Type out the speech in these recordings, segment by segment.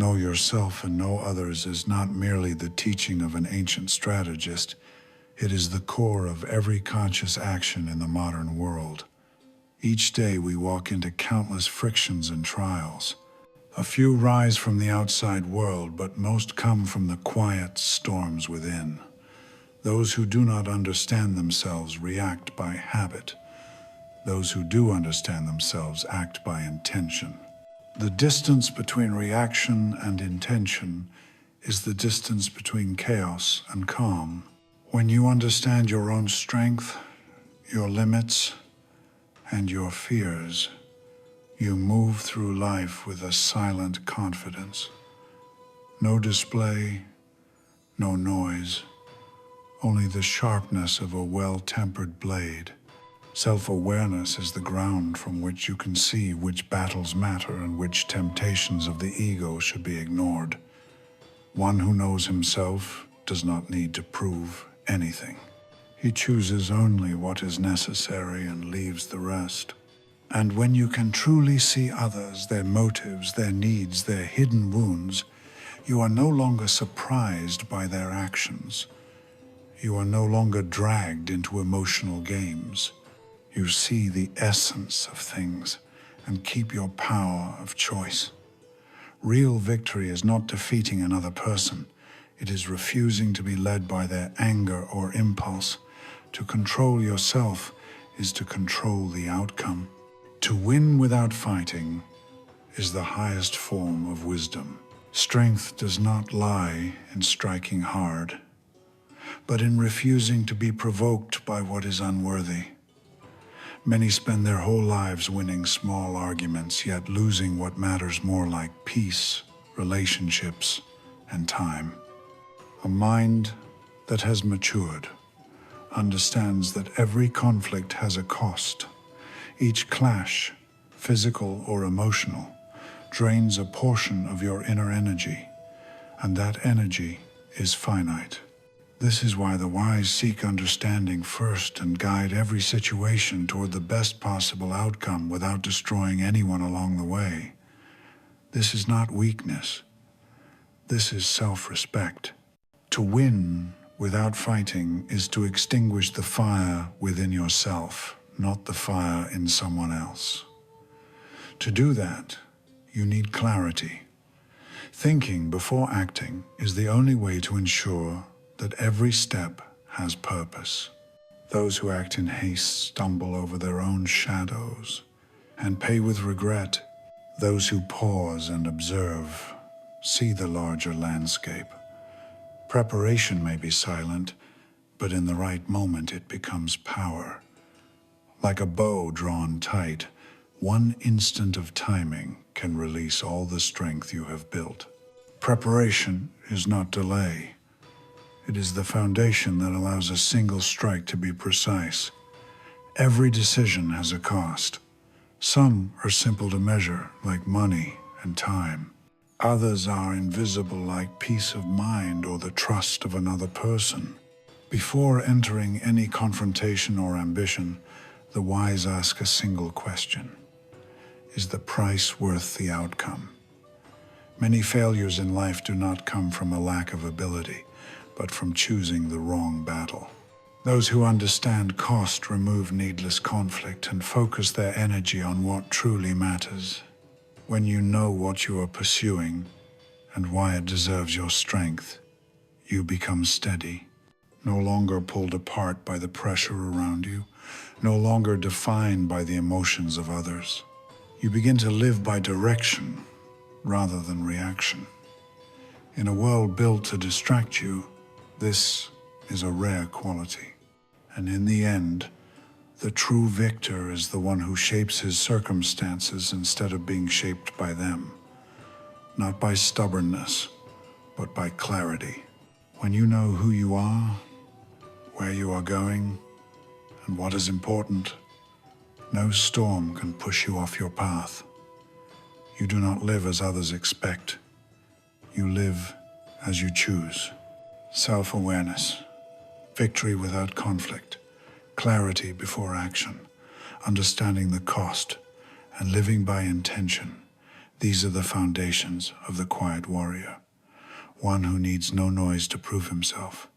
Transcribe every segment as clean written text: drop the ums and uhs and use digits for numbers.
know yourself and know others is not merely the teaching of an ancient strategist, it is the core of every conscious action in the modern world. Each day we walk into countless frictions and trials. A few rise from the outside world, but most come from the quiet storms within. Those who do not understand themselves react by habit. Those who do understand themselves act by intention. The distance between reaction and intention is the distance between chaos and calm. When you understand your own strength, your limits, and your fears, you move through life with a silent confidence. No display, no noise, only the sharpness of a well-tempered blade. Self-awareness is the ground from which you can see which battles matter and which temptations of the ego should be ignored. One who knows himself does not need to prove anything. He chooses only what is necessary and leaves the rest. And when you can truly see others, their motives, their needs, their hidden wounds, you are no longer surprised by their actions. You are no longer dragged into emotional games. You see the essence of things and keep your power of choice. Real victory is not defeating another person. It is refusing to be led by their anger or impulse. To control yourself is to control the outcome. To win without fighting is the highest form of wisdom. Strength does not lie in striking hard, but in refusing to be provoked by what is unworthy. Many spend their whole lives winning small arguments, yet losing what matters more, like peace, relationships, and time. A mind that has matured understands that every conflict has a cost. Each clash, physical or emotional, drains a portion of your inner energy, and that energy is finite. This is why the wise seek understanding first and guide every situation toward the best possible outcome without destroying anyone along the way. This is not weakness. This is self-respect. To win without fighting is to extinguish the fire within yourself, not the fire in someone else. To do that, you need clarity. Thinking before acting is the only way to ensure that every step has purpose. Those who act in haste stumble over their own shadows and pay with regret. Those who pause and observe see the larger landscape. Preparation may be silent, but in the right moment it becomes power. Like a bow drawn tight, one instant of timing can release all the strength you have built. Preparation is not delay. It is the foundation that allows a single strike to be precise. Every decision has a cost. Some are simple to measure, like money and time. Others are invisible, like peace of mind or the trust of another person. Before entering any confrontation or ambition, the wise ask a single question: is the price worth the outcome? Many failures in life do not come from a lack of ability, but from choosing the wrong battle. Those who understand cost remove needless conflict and focus their energy on what truly matters. When you know what you are pursuing and why it deserves your strength, you become steady, no longer pulled apart by the pressure around you, no longer defined by the emotions of others. You begin to live by direction rather than reaction. In a world built to distract you, this is a rare quality. And in the end, the true victor is the one who shapes his circumstances instead of being shaped by them. Not by stubbornness, but by clarity. When you know who you are, where you are going, and what is important, no storm can push you off your path. You do not live as others expect. You live as you choose. Self-awareness, victory without conflict, clarity before action, understanding the cost, and living by intention. These are the foundations of the quiet warrior, one who needs no noise to prove himself,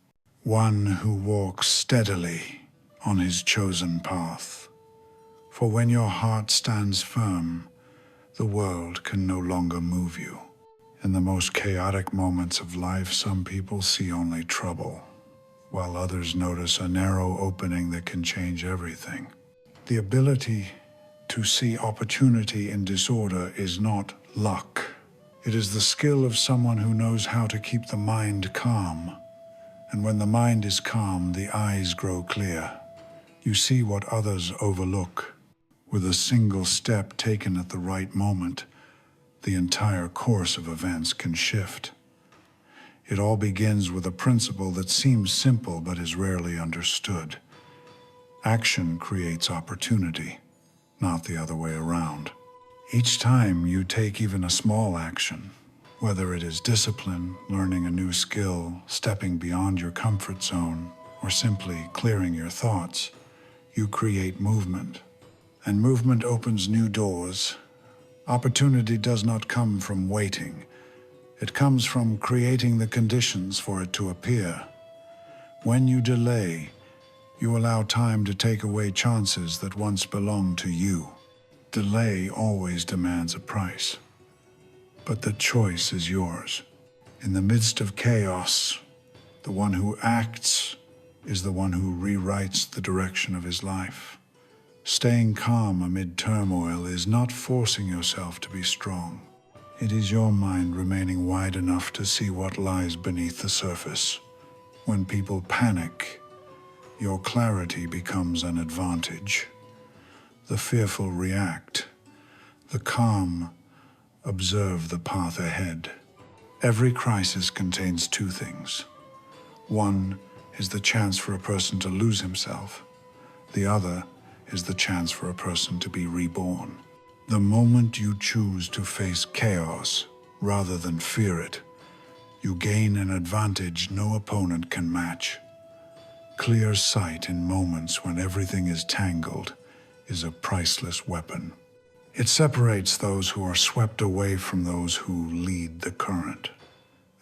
one who walks steadily on his chosen path. For when your heart stands firm, the world can no longer move you. In the most chaotic moments of life, some people see only trouble, while others notice a narrow opening that can change everything. The ability to see opportunity in disorder is not luck. It is the skill of someone who knows how to keep the mind calm. And when the mind is calm, the eyes grow clear. You see what others overlook. With a single step taken at the right moment, the entire course of events can shift. It all begins with a principle that seems simple but is rarely understood. Action creates opportunity, not the other way around. Each time you take even a small action, whether it is discipline, learning a new skill, stepping beyond your comfort zone, or simply clearing your thoughts, you create movement. And movement opens new doors. Opportunity does not come from waiting. It comes from creating the conditions for it to appear. When you delay, you allow time to take away chances that once belonged to you. Delay always demands a price, but the choice is yours. In the midst of chaos, the one who acts is the one who rewrites the direction of his life. Staying calm amid turmoil is not forcing yourself to be strong. It is your mind remaining wide enough to see what lies beneath the surface. When people panic, your clarity becomes an advantage. The fearful react. The calm observe the path ahead. Every crisis contains two things. One is the chance for a person to lose himself. The other is the chance for a person to be reborn. The moment you choose to face chaos rather than fear it, you gain an advantage no opponent can match. Clear sight in moments when everything is tangled is a priceless weapon. It separates those who are swept away from those who lead the current.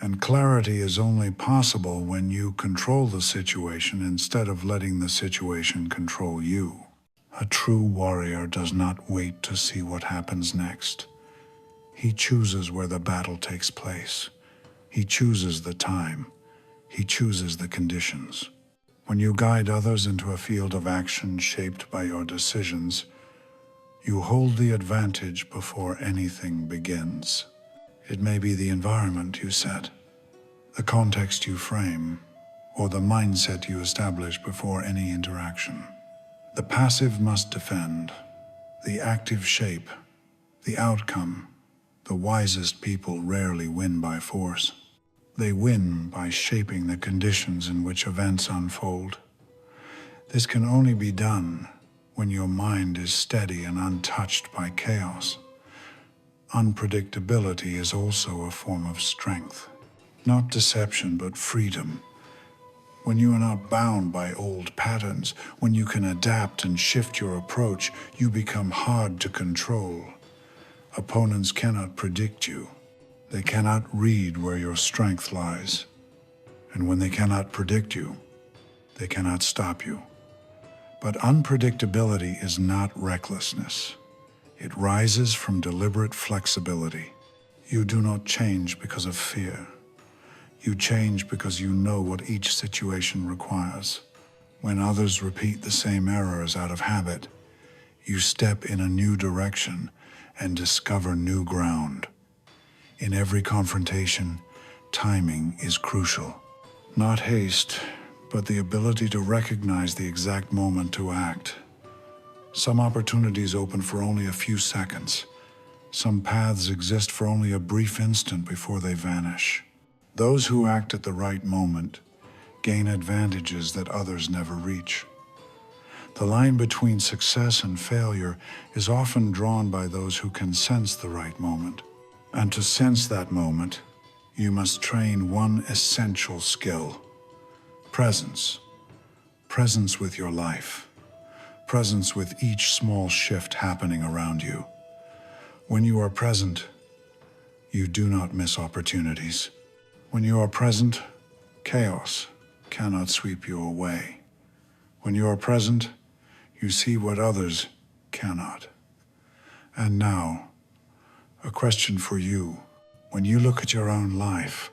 And clarity is only possible when you control the situation instead of letting the situation control you. A true warrior does not wait to see what happens next. He chooses where the battle takes place. He chooses the time. He chooses the conditions. When you guide others into a field of action shaped by your decisions, you hold the advantage before anything begins. It may be the environment you set, the context you frame, or the mindset you establish before any interaction. The passive must defend, the active shape, the outcome. The wisest people rarely win by force. They win by shaping the conditions in which events unfold. This can only be done when your mind is steady and untouched by chaos. Unpredictability is also a form of strength. Not deception, but freedom. When you are not bound by old patterns, when you can adapt and shift your approach, you become hard to control. Opponents cannot predict you. They cannot read where your strength lies. And when they cannot predict you, they cannot stop you. But unpredictability is not recklessness. It rises from deliberate flexibility. You do not change because of fear. You change because you know what each situation requires. When others repeat the same errors out of habit, you step in a new direction and discover new ground. In every confrontation, timing is crucial. Not haste, but the ability to recognize the exact moment to act. Some opportunities open for only a few seconds. Some paths exist for only a brief instant before they vanish. Those who act at the right moment gain advantages that others never reach. The line between success and failure is often drawn by those who can sense the right moment. And to sense that moment, you must train one essential skill: presence. Presence with your life. Presence with each small shift happening around you. When you are present, You do not miss opportunities. When you are present, chaos cannot sweep you away. When you are present, you see what others cannot. And now, a question for you. When you look at your own life,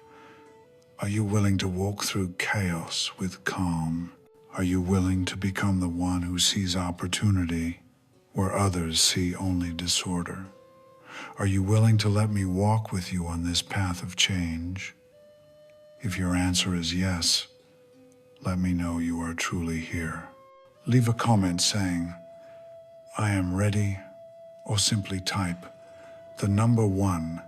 are you willing to walk through chaos with calm? Are you willing to become the one who sees opportunity where others see only disorder? Are you willing to let me walk with you on this path of change? If your answer is yes, let me know you are truly here. Leave a comment saying, "I am ready," or simply type the number 1,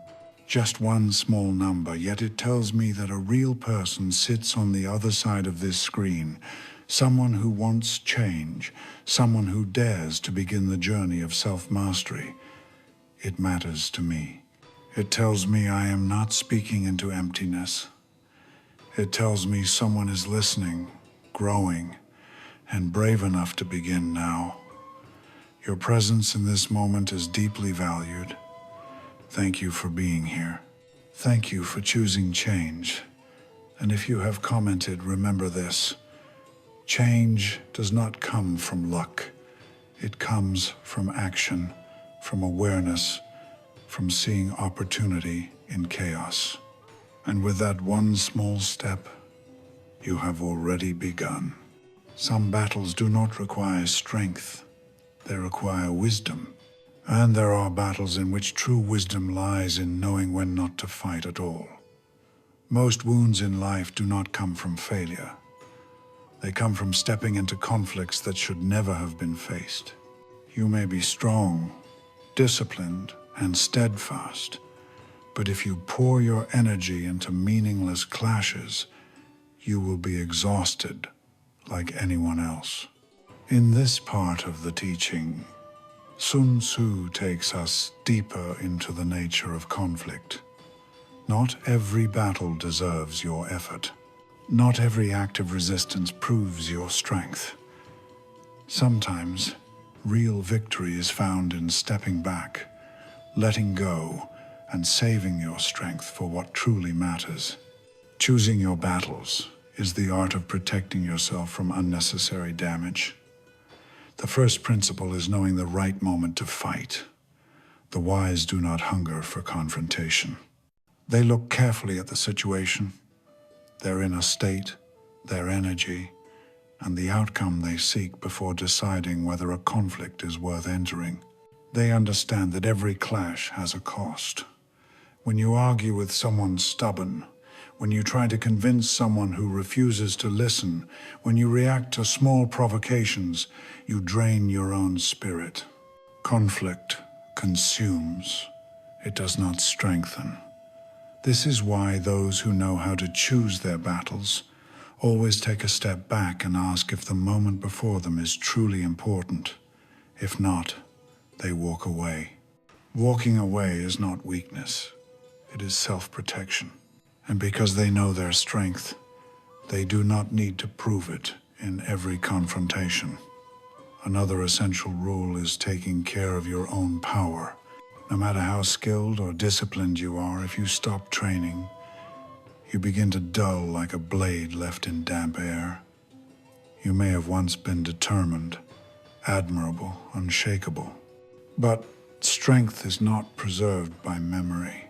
just one small number, yet it tells me that a real person sits on the other side of this screen, someone who wants change, someone who dares to begin the journey of self-mastery. It matters to me. It tells me I am not speaking into emptiness. It tells me someone is listening, growing, and brave enough to begin now. Your presence in this moment is deeply valued. Thank you for being here. Thank you for choosing change. And if you have commented, remember this: change does not come from luck. It comes from action, from awareness, from seeing opportunity in chaos. And with that one small step, you have already begun. Some battles do not require strength. They require wisdom. And there are battles in which true wisdom lies in knowing when not to fight at all. Most wounds in life do not come from failure. They come from stepping into conflicts that should never have been faced. You may be strong, disciplined, and steadfast, but if you pour your energy into meaningless clashes, you will be exhausted like anyone else. In this part of the teaching, Sun Tzu takes us deeper into the nature of conflict. Not every battle deserves your effort. Not every act of resistance proves your strength. Sometimes, real victory is found in stepping back, letting go, and saving your strength for what truly matters. Choosing your battles is the art of protecting yourself from unnecessary damage. The first principle is knowing the right moment to fight. The wise do not hunger for confrontation. They look carefully at the situation, their inner state, their energy, and the outcome they seek before deciding whether a conflict is worth entering. They understand that every clash has a cost. When you argue with someone stubborn, when you try to convince someone who refuses to listen, when you react to small provocations, you drain your own spirit. Conflict consumes. It does not strengthen. This is why those who know how to choose their battles always take a step back and ask if the moment before them is truly important. If not, they walk away. Walking away is not weakness. It is self-protection. And because they know their strength, they do not need to prove it in every confrontation. Another essential rule is taking care of your own power. No matter how skilled or disciplined you are, if you stop training, you begin to dull like a blade left in damp air. You may have once been determined, admirable, unshakable. But strength is not preserved by memory.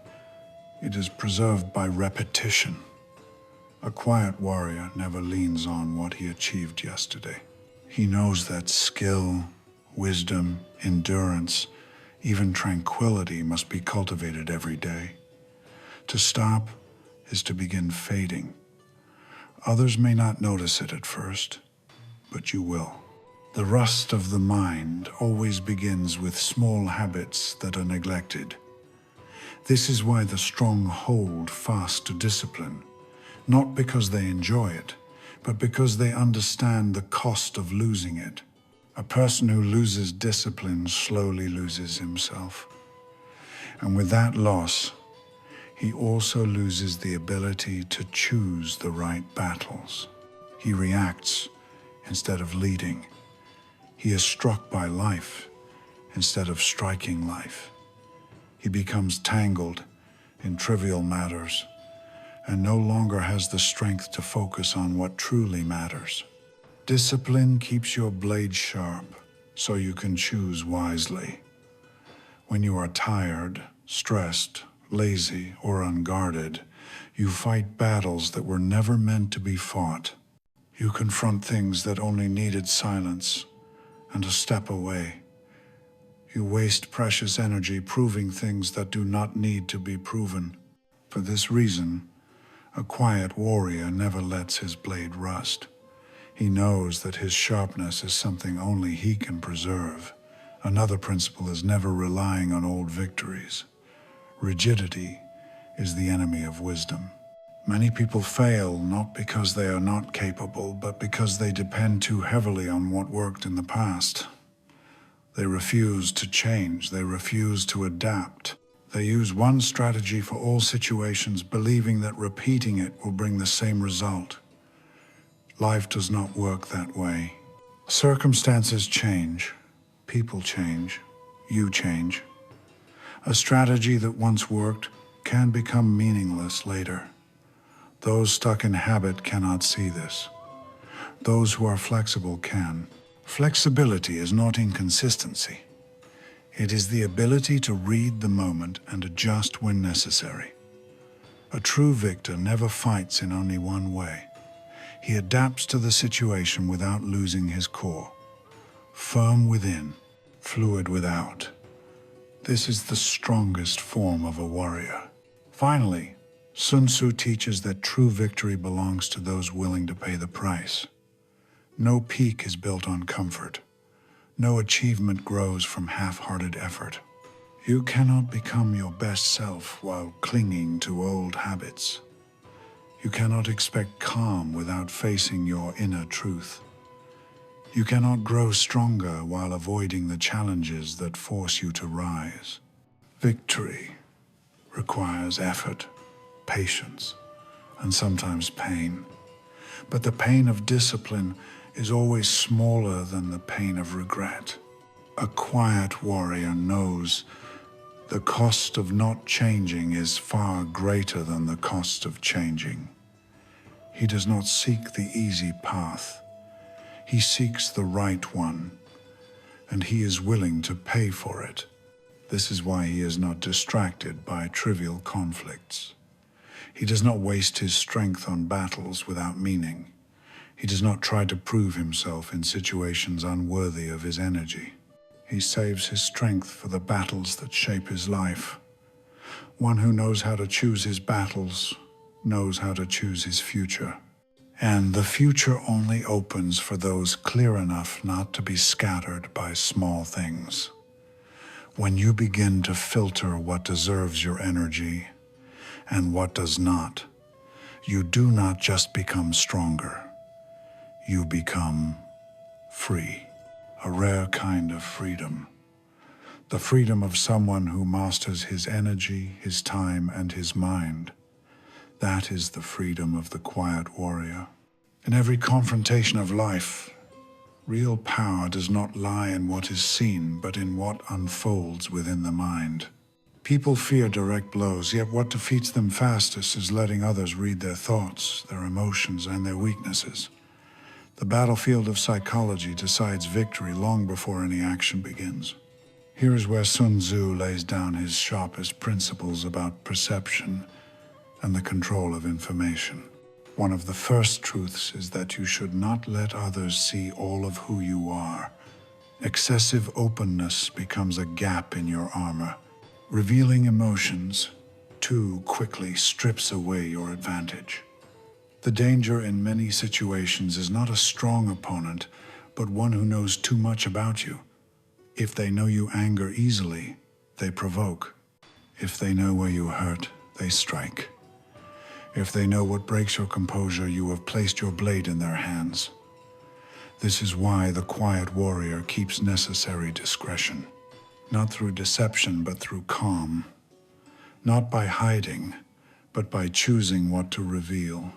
It is preserved by repetition. A quiet warrior never leans on what he achieved yesterday. He knows that skill, wisdom, endurance, even tranquility must be cultivated every day. To stop is to begin fading. Others may not notice it at first, but you will. The rust of the mind always begins with small habits that are neglected. This is why the strong hold fast to discipline, not because they enjoy it, but because they understand the cost of losing it. A person who loses discipline slowly loses himself. And with that loss, he also loses the ability to choose the right battles. He reacts instead of leading. He is struck by life instead of striking life. He becomes tangled in trivial matters, and no longer has the strength to focus on what truly matters. Discipline keeps your blade sharp, so you can choose wisely. When you are tired, stressed, lazy, or unguarded, you fight battles that were never meant to be fought. You confront things that only needed silence and a step away. You waste precious energy proving things that do not need to be proven. For this reason, a quiet warrior never lets his blade rust. He knows that his sharpness is something only he can preserve. Another principle is never relying on old victories. Rigidity is the enemy of wisdom. Many people fail not because they are not capable, but because they depend too heavily on what worked in the past. They refuse to change. They refuse to adapt. They use one strategy for all situations, believing that repeating it will bring the same result. Life does not work that way. Circumstances change. People change. You change. A strategy that once worked can become meaningless later. Those stuck in habit cannot see this. Those who are flexible can. Flexibility is not inconsistency. It is the ability to read the moment and adjust when necessary. A true victor never fights in only one way. He adapts to the situation without losing his core. Firm within, fluid without. This is the strongest form of a warrior. Finally, Sun Tzu teaches that true victory belongs to those willing to pay the price. No peak is built on comfort. No achievement grows from half-hearted effort. You cannot become your best self while clinging to old habits. You cannot expect calm without facing your inner truth. You cannot grow stronger while avoiding the challenges that force you to rise. Victory requires effort, patience, and sometimes pain. But the pain of discipline is always smaller than the pain of regret. A quiet warrior knows the cost of not changing is far greater than the cost of changing. He does not seek the easy path. He seeks the right one, and he is willing to pay for it. This is why he is not distracted by trivial conflicts. He does not waste his strength on battles without meaning. He does not try to prove himself in situations unworthy of his energy. He saves his strength for the battles that shape his life. One who knows how to choose his battles knows how to choose his future. And the future only opens for those clear enough not to be scattered by small things. When you begin to filter what deserves your energy and what does not, you do not just become stronger. You become free, a rare kind of freedom. The freedom of someone who masters his energy, his time, and his mind. That is the freedom of the quiet warrior. In every confrontation of life, real power does not lie in what is seen, but in what unfolds within the mind. People fear direct blows, yet what defeats them fastest is letting others read their thoughts, their emotions, and their weaknesses. The battlefield of psychology decides victory long before any action begins. Here is where Sun Tzu lays down his sharpest principles about perception and the control of information. One of the first truths is that you should not let others see all of who you are. Excessive openness becomes a gap in your armor. Revealing emotions too quickly strips away your advantage. The danger in many situations is not a strong opponent, but one who knows too much about you. If they know you anger easily, they provoke. If they know where you hurt, they strike. If they know what breaks your composure, you have placed your blade in their hands. This is why the quiet warrior keeps necessary discretion. Not through deception, but through calm. Not by hiding, but by choosing what to reveal.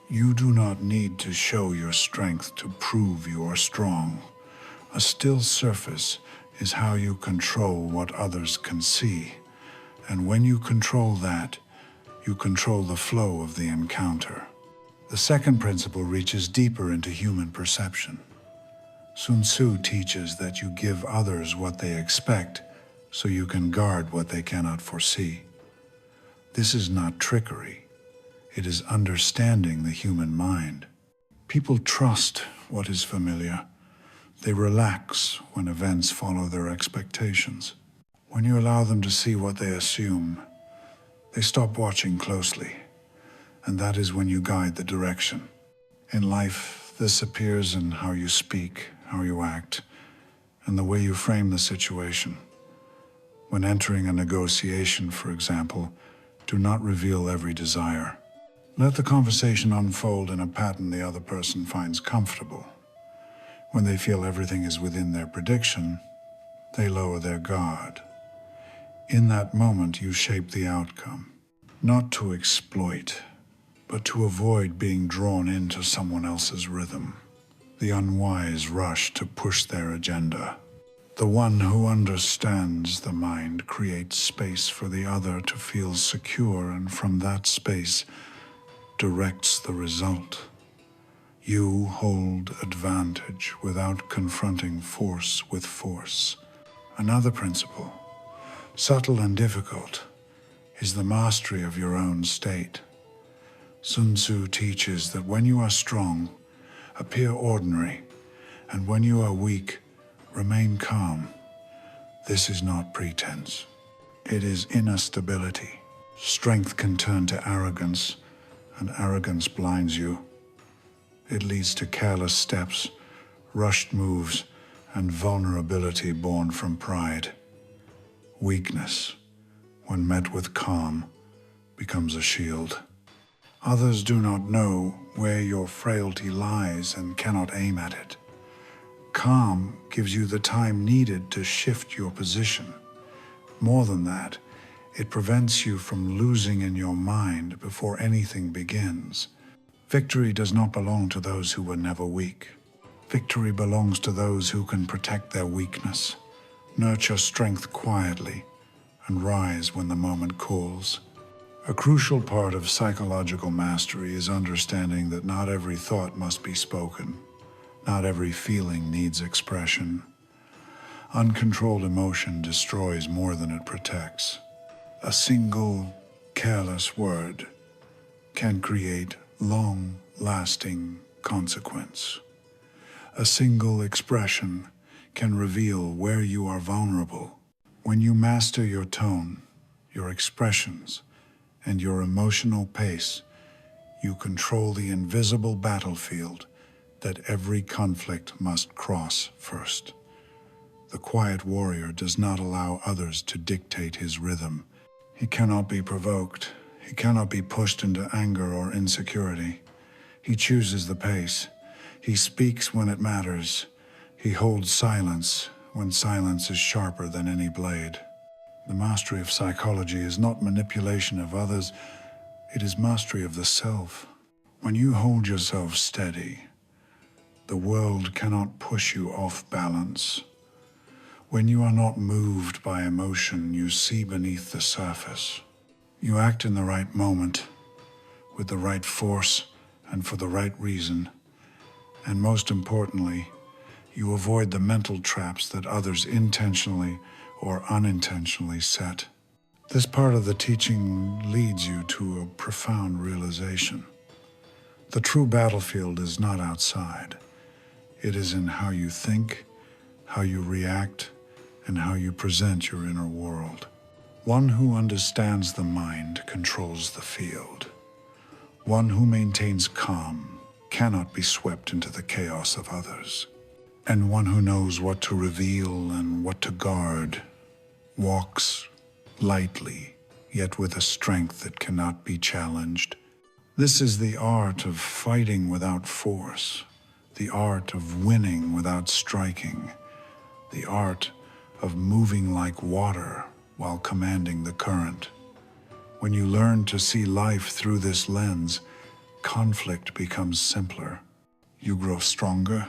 You do not need to show your strength to prove you are strong. A still surface is how you control what others can see. And when you control that, You control the flow of the encounter. The second principle reaches deeper into human perception. Sun Tzu teaches that you give others what they expect so you can guard what they cannot foresee. This is not trickery. It is understanding the human mind. People trust what is familiar. They relax when events follow their expectations. When you allow them to see what they assume, they stop watching closely, and that is when you guide the direction. In life, this appears in how you speak, how you act, and the way you frame the situation. When entering a negotiation, for example, do not reveal every desire. Let the conversation unfold in a pattern the other person finds comfortable. When they feel everything is within their prediction, they lower their guard. In that moment, you shape the outcome, not to exploit, but to avoid being drawn into someone else's rhythm. The unwise rush to push their agenda. The one who understands the mind creates space for the other to feel secure, and from that space directs the result. You hold advantage without confronting force with force. Another principle, subtle and difficult, is the mastery of your own state. Sun Tzu teaches that when you are strong, appear ordinary, and when you are weak, remain calm. This is not pretense. It is inner stability. Strength can turn to arrogance, and arrogance blinds you. It leads to careless steps, rushed moves, and vulnerability born from pride. Weakness, when met with calm, becomes a shield. Others do not know where your frailty lies and cannot aim at it. Calm gives you the time needed to shift your position. More than that, it prevents you from losing in your mind before anything begins. Victory does not belong to those who were never weak. Victory belongs to those who can protect their weakness, nurture strength quietly, and rise when the moment calls. A crucial part of psychological mastery is understanding that not every thought must be spoken. Not every feeling needs expression. Uncontrolled emotion destroys more than it protects. A single careless word can create long-lasting consequence. A single expression can reveal where you are vulnerable. When you master your tone, your expressions, and your emotional pace, you control the invisible battlefield that every conflict must cross first. The quiet warrior does not allow others to dictate his rhythm. He cannot be provoked. He cannot be pushed into anger or insecurity. He chooses the pace. He speaks when it matters. He holds silence when silence is sharper than any blade. The mastery of psychology is not manipulation of others. It is mastery of the self. When you hold yourself steady, the world cannot push you off balance. When you are not moved by emotion, you see beneath the surface. You act in the right moment, with the right force, and for the right reason. And most importantly, you avoid the mental traps that others intentionally or unintentionally set. This part of the teaching leads you to a profound realization. The true battlefield is not outside. It is in how you think, how you react, and how you present your inner world. One who understands the mind controls the field. One who maintains calm cannot be swept into the chaos of others. And one who knows what to reveal and what to guard walks lightly, yet with a strength that cannot be challenged. This is the art of fighting without force, the art of winning without striking, the art of moving like water while commanding the current. When you learn to see life through this lens, conflict becomes simpler. You grow stronger,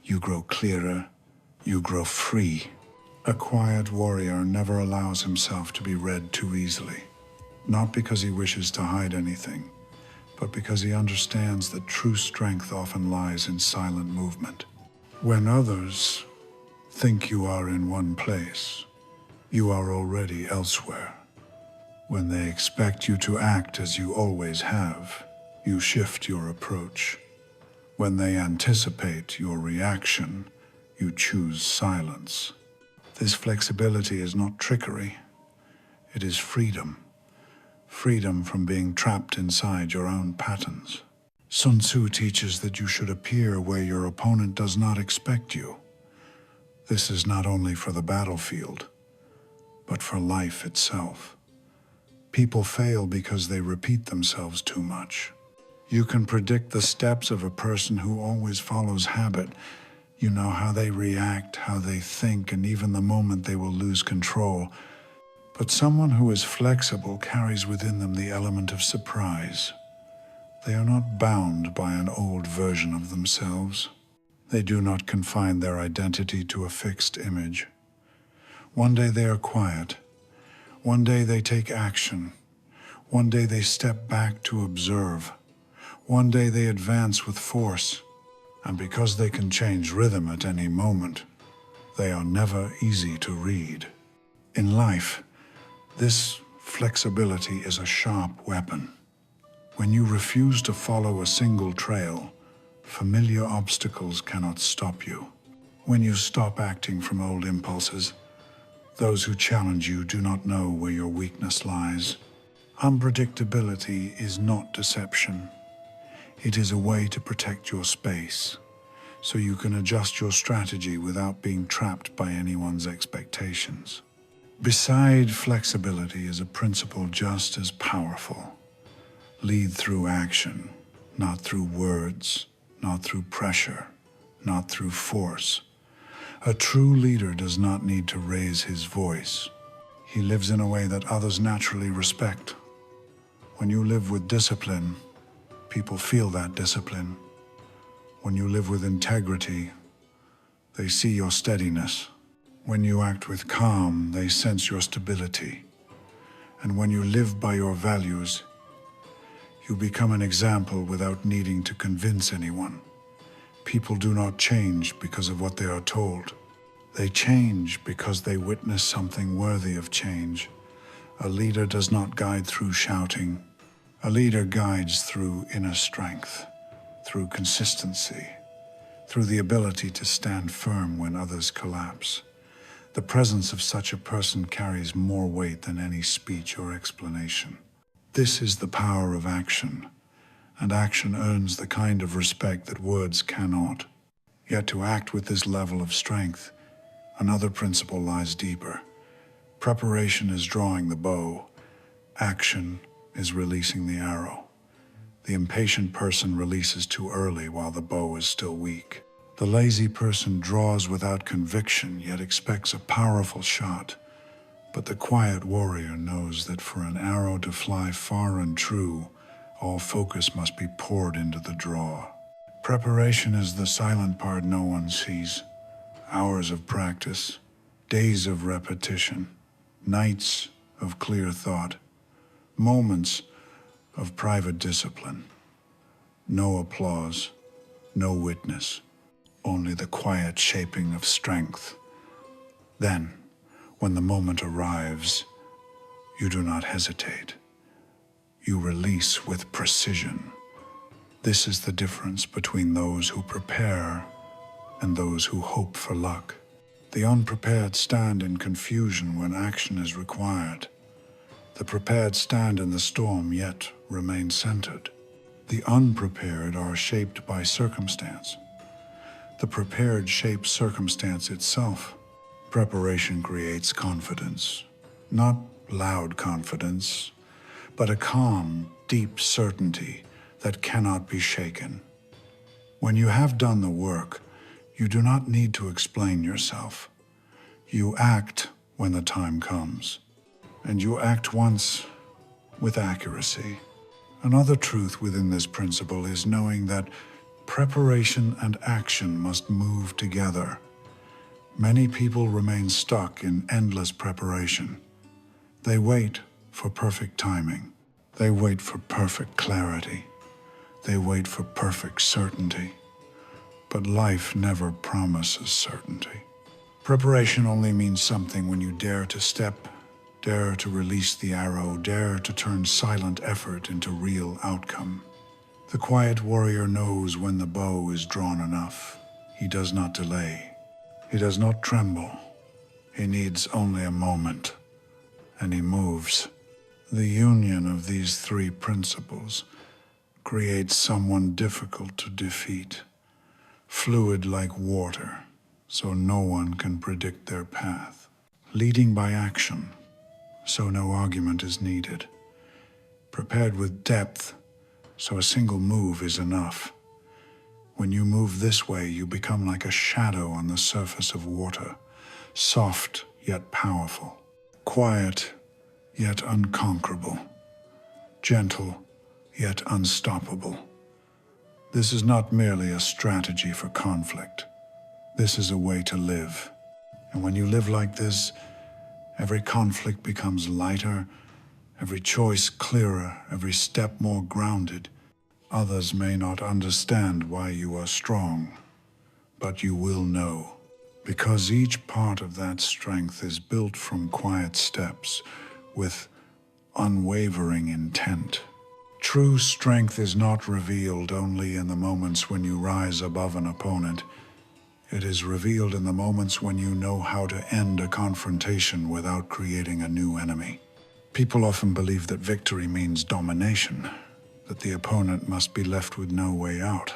you grow clearer, you grow free. A quiet warrior never allows himself to be read too easily. not because he wishes to hide anything, but because he understands that true strength often lies in silent movement. When others think you are in one place, you are already elsewhere. When they expect you to act as you always have, you shift your approach. When they anticipate your reaction, you choose silence. This flexibility is not trickery. It is freedom. Freedom from being trapped inside your own patterns. Sun Tzu teaches that you should appear where your opponent does not expect you. This is not only for the battlefield, but for life itself. People fail because they repeat themselves too much. You can predict the steps of a person who always follows habit. You know how they react, how they think, and even the moment they will lose control. But someone who is flexible carries within them the element of surprise. They are not bound by an old version of themselves. They do not confine their identity to a fixed image. One day they are quiet. One day they take action. One day they step back to observe. One day they advance with force. And because they can change rhythm at any moment, they are never easy to read. In life, this flexibility is a sharp weapon. When you refuse to follow a single trail, familiar obstacles cannot stop you. When you stop acting from old impulses, those who challenge you do not know where your weakness lies. Unpredictability is not deception. It is a way to protect your space, so you can adjust your strategy without being trapped by anyone's expectations. Beside flexibility is a principle just as powerful. Lead through action, not through words, not through pressure, not through force. A true leader does not need to raise his voice. He lives in a way that others naturally respect. When you live with discipline, people feel that discipline. When you live with integrity, they see your steadiness. When you act with calm, they sense your stability. And when you live by your values, you become an example without needing to convince anyone. People do not change because of what they are told. They change because they witness something worthy of change. A leader does not guide through shouting. A leader guides through inner strength, through consistency, through the ability to stand firm when others collapse. The presence of such a person carries more weight than any speech or explanation. This is the power of action, and action earns the kind of respect that words cannot. Yet to act with this level of strength, another principle lies deeper. Preparation is drawing the bow. Action is releasing the arrow. The impatient person releases too early while the bow is still weak. The lazy person draws without conviction, yet expects a powerful shot. But the quiet warrior knows that for an arrow to fly far and true, all focus must be poured into the draw. Preparation is the silent part no one sees. Hours of practice, days of repetition, nights of clear thought, moments of private discipline. No applause, no witness, only the quiet shaping of strength. Then, when the moment arrives, you do not hesitate. You release with precision. This is the difference between those who prepare and those who hope for luck. The unprepared stand in confusion when action is required. The prepared stand in the storm, yet remain centered. The unprepared are shaped by circumstance. The prepared shapes circumstance itself. Preparation creates confidence, not loud confidence, but a calm, deep certainty that cannot be shaken. When you have done the work, you do not need to explain yourself. You act when the time comes, and you act once with accuracy. Another truth within this principle is knowing that preparation and action must move together. Many people remain stuck in endless preparation. They wait for perfect timing. They wait for perfect clarity. They wait for perfect certainty. But life never promises certainty. Preparation only means something when you dare to step, dare to release the arrow, dare to turn silent effort into real outcome. The quiet warrior knows when the bow is drawn enough. He does not delay. He does not tremble. He needs only a moment, and he moves. The union of these three principles creates someone difficult to defeat, fluid like water, so no one can predict their path. Leading by action, so no argument is needed. Prepared with depth, so a single move is enough. When you move this way, you become like a shadow on the surface of water, soft yet powerful, quiet yet unconquerable, gentle yet unstoppable. This is not merely a strategy for conflict. This is a way to live. And when you live like this, every conflict becomes lighter, every choice clearer, every step more grounded. Others may not understand why you are strong, but you will know, because each part of that strength is built from quiet steps with unwavering intent. True strength is not revealed only in the moments when you rise above an opponent. It is revealed in the moments when you know how to end a confrontation without creating a new enemy. People often believe that victory means domination, that the opponent must be left with no way out.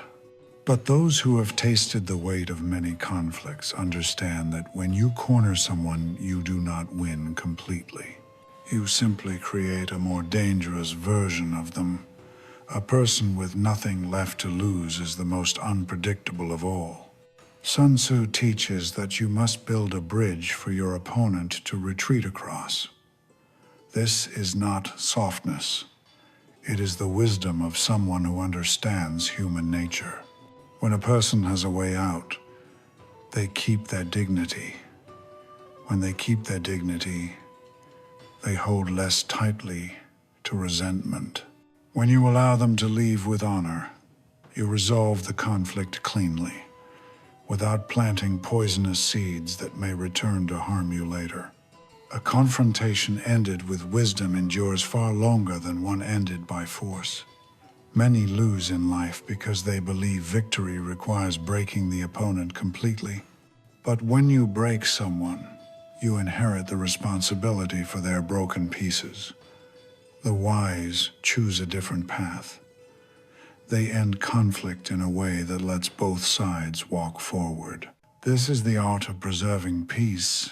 But those who have tasted the weight of many conflicts understand that when you corner someone, you do not win completely. You simply create a more dangerous version of them. A person with nothing left to lose is the most unpredictable of all. Sun Tzu teaches that you must build a bridge for your opponent to retreat across. This is not softness. It is the wisdom of someone who understands human nature. When a person has a way out, they keep their dignity. When they keep their dignity, they hold less tightly to resentment. When you allow them to leave with honor, you resolve the conflict cleanly, without planting poisonous seeds that may return to harm you later. A confrontation ended with wisdom endures far longer than one ended by force. Many lose in life because they believe victory requires breaking the opponent completely. But when you break someone, you inherit the responsibility for their broken pieces. The wise choose a different path. They end conflict in a way that lets both sides walk forward. This is the art of preserving peace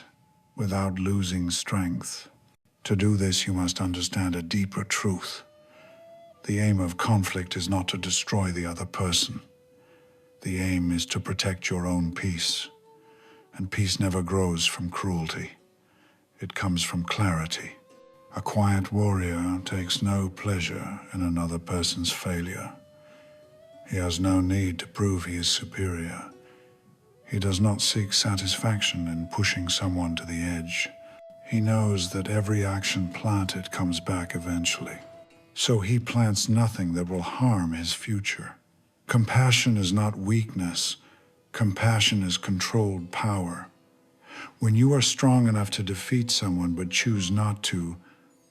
without losing strength. To do this, you must understand a deeper truth. The aim of conflict is not to destroy the other person. The aim is to protect your own peace. And peace never grows from cruelty. It comes from clarity. A quiet warrior takes no pleasure in another person's failure. He has no need to prove he is superior. He does not seek satisfaction in pushing someone to the edge. He knows that every action planted comes back eventually. So he plants nothing that will harm his future. Compassion is not weakness. Compassion is controlled power. When you are strong enough to defeat someone but choose not to,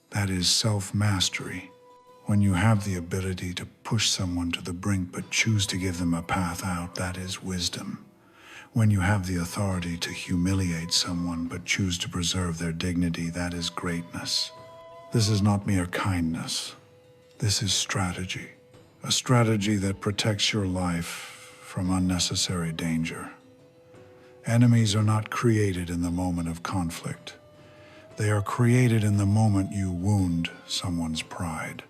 that is self-mastery. When you have the ability to push someone to the brink but choose to give them a path out, that is wisdom. When you have the authority to humiliate someone but choose to preserve their dignity, that is greatness. This is not mere kindness. This is strategy. A strategy that protects your life from unnecessary danger. Enemies are not created in the moment of conflict. They are created in the moment you wound someone's pride.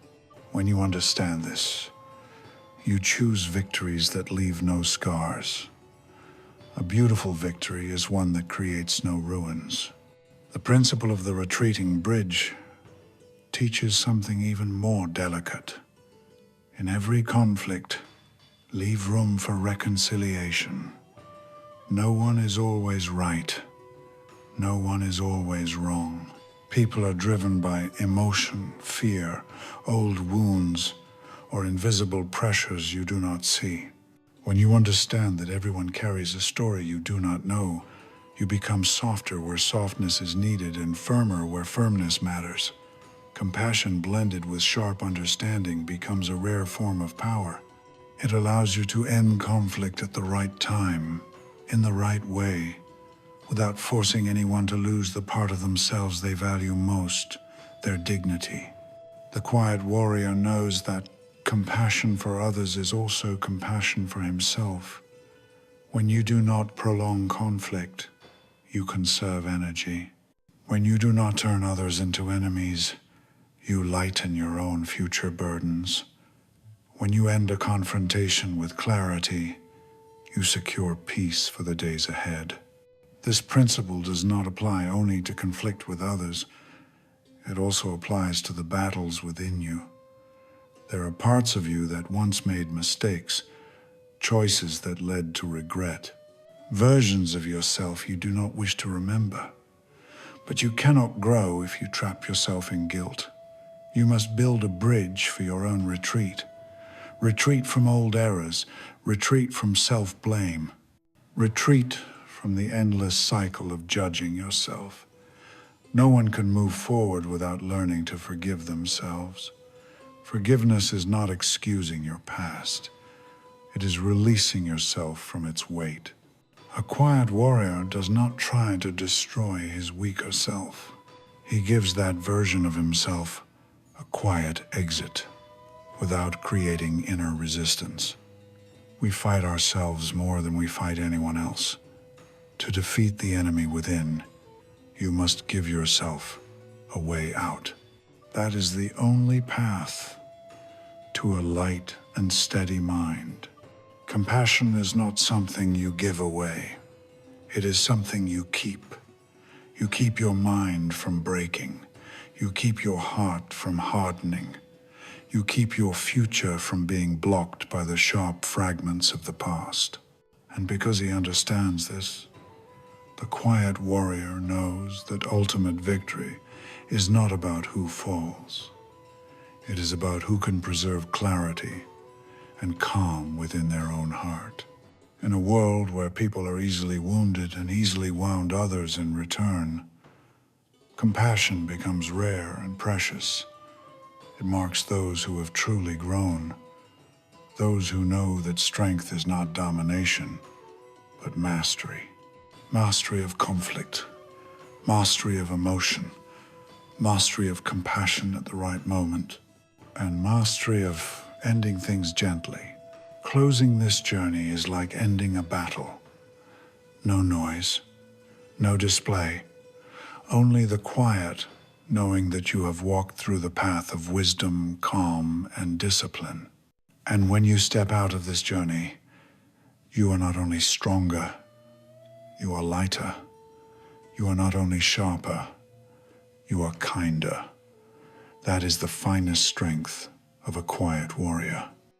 When you understand this, you choose victories that leave no scars. A beautiful victory is one that creates no ruins. The principle of the retreating bridge teaches something even more delicate. In every conflict, leave room for reconciliation. No one is always right. No one is always wrong. People are driven by emotion, fear, old wounds, or invisible pressures you do not see. When you understand that everyone carries a story you do not know, you become softer where softness is needed and firmer where firmness matters. Compassion blended with sharp understanding becomes a rare form of power. It allows you to end conflict at the right time, in the right way, without forcing anyone to lose the part of themselves they value most, their dignity. The quiet warrior knows that compassion for others is also compassion for himself. When you do not prolong conflict, you conserve energy. When you do not turn others into enemies, you lighten your own future burdens. When you end a confrontation with clarity, you secure peace for the days ahead. This principle does not apply only to conflict with others. It also applies to the battles within you. There are parts of you that once made mistakes, choices that led to regret, versions of yourself you do not wish to remember. But you cannot grow if you trap yourself in guilt. You must build a bridge for your own retreat. Retreat from old errors, retreat from self-blame, retreat from the endless cycle of judging yourself. No one can move forward without learning to forgive themselves. Forgiveness is not excusing your past. It is releasing yourself from its weight. A quiet warrior does not try to destroy his weaker self. He gives that version of himself a quiet exit without creating inner resistance. We fight ourselves more than we fight anyone else. To defeat the enemy within, you must give yourself a way out. That is the only path to a light and steady mind. Compassion is not something you give away. It is something you keep. You keep your mind from breaking. You keep your heart from hardening. You keep your future from being blocked by the sharp fragments of the past. And because he understands this, the quiet warrior knows that ultimate victory is not about who falls. It is about who can preserve clarity and calm within their own heart. In a world where people are easily wounded and easily wound others in return, compassion becomes rare and precious. It marks those who have truly grown, those who know that strength is not domination, but mastery. Mastery of conflict, mastery of emotion, mastery of compassion at the right moment, and mastery of ending things gently. Closing this journey is like ending a battle. No noise, no display, only the quiet, knowing that you have walked through the path of wisdom, calm, and discipline. And when you step out of this journey, you are not only stronger, you are lighter. You are not only sharper, you are kinder. That is the finest strength of a quiet warrior.